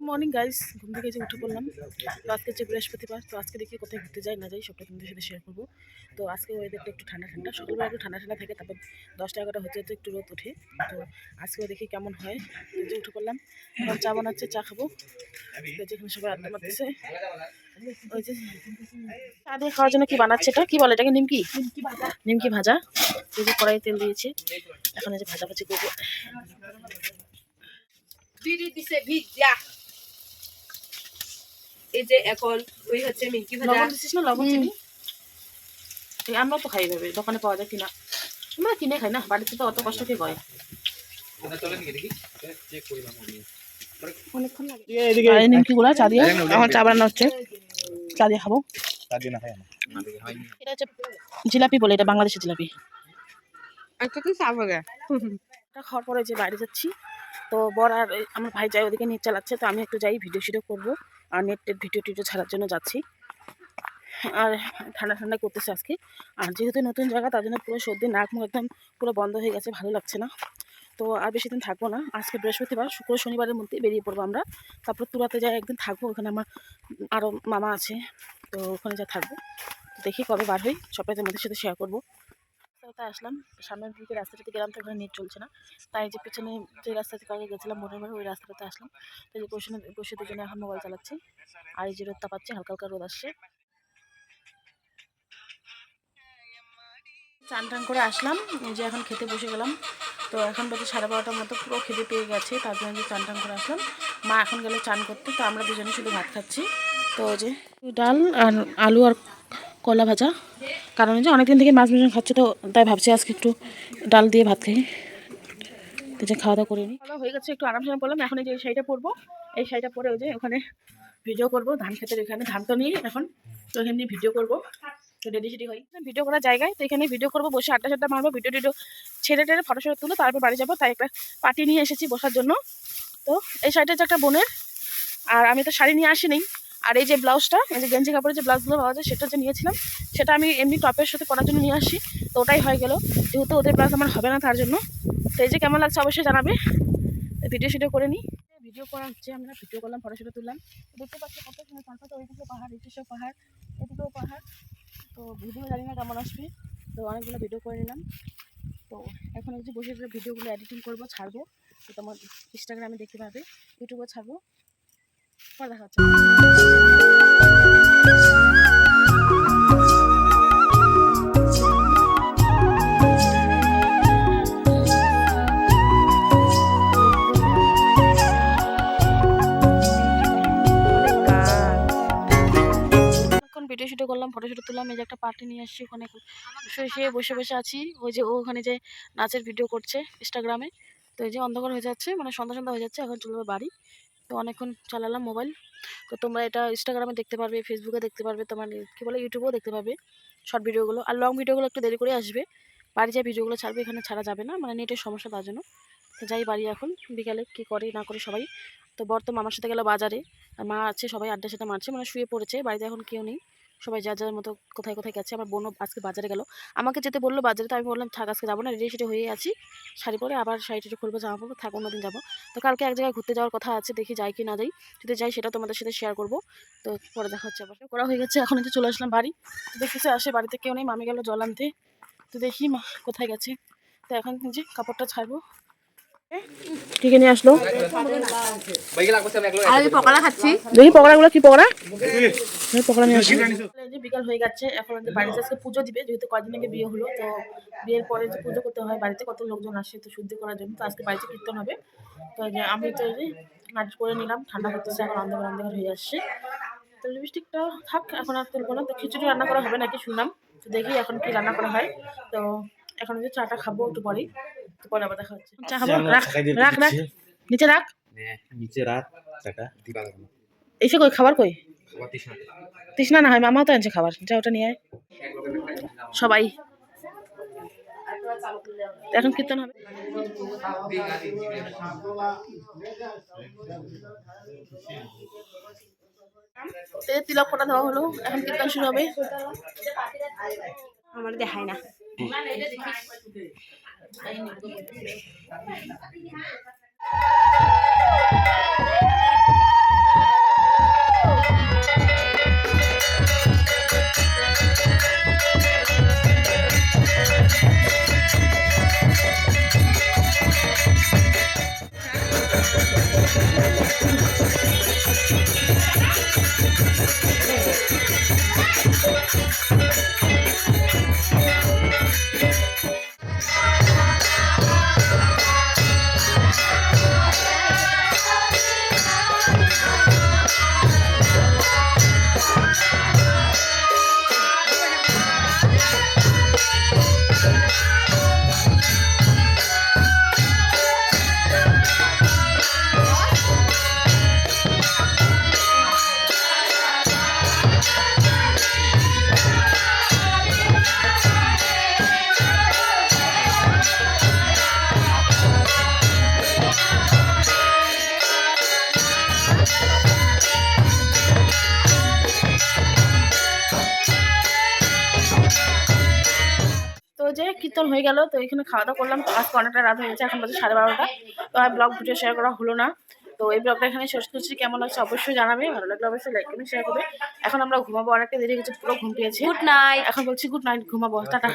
Morning guys, ঘুম থেকে যে উঠে পড়লাম। তো আজকে হচ্ছে বৃহস্পতিবার। তো আজকে দেখি কোথায় ঘুরতে যাই না যাই সবটা তোমাদের সাথে শেয়ার করবো। তো আজকে ওয়েদারটা একটু ঠান্ডা ঠান্ডা, সকালবেলা একটু ঠান্ডা ঠান্ডা থাকে, তারপর 10টা 11টা হতে হতে একটু রোদ ওঠে। তো আজকেও দেখি কেমন হয়। তো যে উঠে পড়লাম, এখন চা বানাচ্ছে, চা খাবো। তো যেখানে সবাই আড্ডা মারতেছে, ওই যে চা দিয়ে খাওয়ার জন্য কি বানাচ্ছে, এটা কি বলে, এটাকে নিমকি নিমকি ভাজা। এই যে কড়াই তেল দিয়েছে, এখন এই যে ভাজাভাজি করবো। এই যে এখন ওই হচ্ছে মিল্কি ভাজা। লবণ দিচ্ছিস না? লবণ চিনি আমরা তো খাই ভাবে, দোকানে পাওয়া যায় কিনা, আমরা কিনে খাই না, বাড়িতে তো অত কষ্ট কে করে। নিমকি গুলা চা দিয়ে এখন চা বানানো হচ্ছে, চা দিয়ে খাবো। এটা হচ্ছে জিলাপি বলে, এটা বাংলাদেশের জিলাপি। খাওয়ার পরে যে বাইরে যাচ্ছি, তো বর আর আমার ভাই যাই ওদিকে নেট চালাচ্ছে, তো আমি একটু যাই ভিডিও শিডিও করবো, আর নেটের ভিডিও টিডিও ছাড়ার জন্য যাচ্ছি। আর ঠান্ডা ঠান্ডা করতেছে আজকে, আর যেহেতু নতুন জায়গা তার জন্য পুরো সর্দি, নাক মুখ একদম পুরো বন্ধ হয়ে গেছে, ভালো লাগছে না। তো আর বেশি দিন থাকবো না, আজকে বৃহস্পতিবার, শুক্র শনিবারের মধ্যে বেরিয়ে পড়বো আমরা। তারপর তুরাতে যাই একদিন থাকবো, ওখানে আমার আরও মামা আছে, তো ওখানে যা থাকবো। তো দেখি কবে বার হই, সবাই তোমাদের সাথে শেয়ার করবো। রাস্তাতে আসলাম, সামনের দিকে রাস্তাটাতে গেলাম, তো ওখানে নেট চলছে না, তাই যে পিছনে যে রাস্তা থেকে আগে গেছিলাম মোড়ের মোড়ে, ওই রাস্তাটাতে আসলাম। তো যে বসে দুজনে এখন মোবাইল চালাচ্ছি, আর এই যে রোদটা পাচ্ছে, হালকা হালকা রোদ আসছে। চান টান করে আসলাম, এই যে এখন খেতে বসে গেলাম। তো এখন বাজে 12:30টার মতো, পুরো খেতে পেয়ে গেছে, তার জন্য যে চান টান করে আসলাম। মা এখন গেলে চান করতে, তো আমরা দুজনে শুধু ভাত খাচ্ছি। তো যে ডাল আর আলু আর কলা ভাজা, কারণ যে অনেকদিন থেকে মাছ মাছ খাচ্ছে, তো তাই ভাবছি আজকে একটু ডাল দিয়ে ভাত খাই। তো যে খাওয়া দাওয়া করিনি, খাওয়া হয়ে গেছে, একটু আরাম সারাম করলাম। এখন এই যে শাড়িটা পরবো, এই শাড়িটা পরে ওই যে ওখানে ভিডিও করবো, ধান খেতের এখানে ধান তো নিয়ে এখন, তো এখানে ভিডিও করবো। তো রেডি সেডি হই ভিডিও করার জায়গায়, তো এখানে ভিডিও করবো, বসে আড্ডা সাড্ডা মারবো, ভিডিও টিডিও ছেড়ে টেড়ে ফটো শটো তুলে তারপর বাড়ি যাবো। তাই একটা পার্টি নিয়ে এসেছি বসার জন্য। তো এই শাড়িটা হচ্ছে একটা বোনের, আর আমি তো শাড়ি নিয়ে আসিনি। আর এই যে ব্লাউজটা, এই যে গেঞ্জি কাপড়ের যে ব্লাউজগুলো পাওয়া যায়, সেটা যে নিয়েছিলাম, সেটা আমি এমনি টপের সাথে পরার জন্য নিয়ে আসি। তো ওটাই হয়ে গেল, যেহেতু ওদের ব্লাউজ আমার হবে না, তার জন্য। তো এই যে কেমন লাগছে অবশ্যই জানাবে। ভিডিও শিডিও করে নিই, ভিডিও করা হচ্ছে, আমরা ভিডিও করলাম, ফটো শটো তুললাম। দেখতে পাচ্ছি কত সুন্দর চারপাশে, ওইদিকে পাহাড়, এদিকেও পাহাড়, এদিকেও পাহাড়। তো ভিডিও জানি না কেমন আসবে, তো অনেকগুলো ভিডিও করে নিলাম। তো এখন এই যে বসে ভিডিওগুলো এডিটিং করবো, ছাড়বো, তো তোমার ইনস্টাগ্রামে দেখতে পাবে, ইউটিউবে ছাড়বো, পরে দেখা হচ্ছে। ভিডিও শুটে করলাম, ফটো শুটে তুললাম। এই যে একটা পার্টি নিয়ে আসছি, ওখানে শুয়ে বসে বসে আছি। ওই যে ওখানে যে নাচের ভিডিও করছে ইনস্টাগ্রামে। তো এই যে অন্ধকার হয়ে যাচ্ছে, মানে সন্ধ্যা সন্ধ্যা হয়ে যাচ্ছে, এখন চলবে বাড়ি। তো অনেকক্ষণ চালালাম মোবাইল। তো তোমরা এটা ইনস্টাগ্রামে দেখতে পারবে, ফেসবুকে দেখতে পারবে, তোমার কী বলে ইউটিউবেও দেখতে পাবে শর্ট ভিডিওগুলো। আর লং ভিডিওগুলো একটু দেরি করে আসবে, বাড়ি যে ভিডিওগুলো ছাড়বে এখানে ছাড়া যাবে না, মানে নেটের সমস্যা, তার জন্য। তো যাই বাড়ি এখন, বিকালে কী করে না করে সবাই। তো বর তো মামার সাথে গেল বাজারে, আর মা আছে, সবাই আড্ডা সাথে মারছে, মানে শুয়ে পড়েছে, বাড়িতে এখন কেউ নেই, সবাই যার যার মতো কোথায় কোথায় গেছে। আমার বোনও আজকে বাজারে গেল, আমাকে যেতে বললো বাজারে, তো আমি বললাম থাক আজকে যাবো না, রেডি সেডি হয়ে আছি, শাড়ি পরে আবার শাড়িটা খুলবো, জামা পরবো, থাক অন্যদিন যাবো। তো কালকে এক জায়গায় ঘুরতে যাওয়ার কথা আছে, দেখি যাই কি না যাই, যদি যাই সেটা তোমাদের সাথে শেয়ার করবো। তো পরে দেখা হচ্ছে, আবার করা হয়ে গেছে, এখন যে চলে আসলাম বাড়ি। তো দেখতেছে আসে, বাড়িতে কেউ নেই, মামি গেল জল আনতে, তো দেখি মা কোথায় গেছে। তো এখন যে কাপড়টা ছাড়বো, ঠিকই নিয়ে আসলো। পকোড়া খাচ্ছি, দেখি পকোড়াগুলো কি পকোড়া, পকোড়া নিয়ে আসি। বিকাল হয়ে যাচ্ছে, এখন বাড়িতে আজকে পুজো দিবে, যেহেতু কয়েকদিন আগে বিয়ে হলো, তো বিয়ের পরে যে পুজো করতে হয় বাড়িতে, কত লোকজন আসে, তো শুদ্ধি করার জন্য। তো আজকে বাড়িতে কীর্তন হবে। তো আমি তো নাচ করে নিলাম, ঠান্ডা করতেছে, এখন অন্ধকার অন্ধকার হয়ে আসছে। তো লিপস্টিকটা থাক, এখন আর তুলবো না। তো খিচুড়ি রান্না করা হবে নাকি শুনলাম, তো দেখি এখন কি রান্না করা হয়। তো এখন যে চাটা খাবো একটু পরেই, তো পরে আবার দেখা হচ্ছে। চা খাবো, রাখ রাখ রাখ, নিচে রাখ, নিচে রাখ চাটা। এসে কই খাবার কই, তৃষ্ণা না হয়, মামাও তো আনছে খাবার, যা ওটা নিয়ে আয় সবাই। এখন কীর্তন হবে, তিলক ফোটা দেওয়া হলো, এখন কীর্তন শুরু হবে। আমার দেখায় না, তো যে কীর্তন হয়ে গেল, তো এখানে খাওয়া দাওয়া করলাম। তো আজকে অনেকটা রাত হয়ে গেছে, এখন বাজে 12:30। তো আর ব্লগ ভিডিও শেয়ার করা হলো না। তো এই ব্লগটা এখানে শেষ করছি। কেমন লাগছে অবশ্যই জানাবে, ভালো লাগলে অবশ্যই লাইক করবে, শেয়ার করবে। এখন আমরা ঘুমাবো, অনেকটা দেরি হয়ে গেছে, পুরো ঘুম পেয়েছে। Good night. এখন বলছি গুড নাইট, ঘুমাবো, টাটা।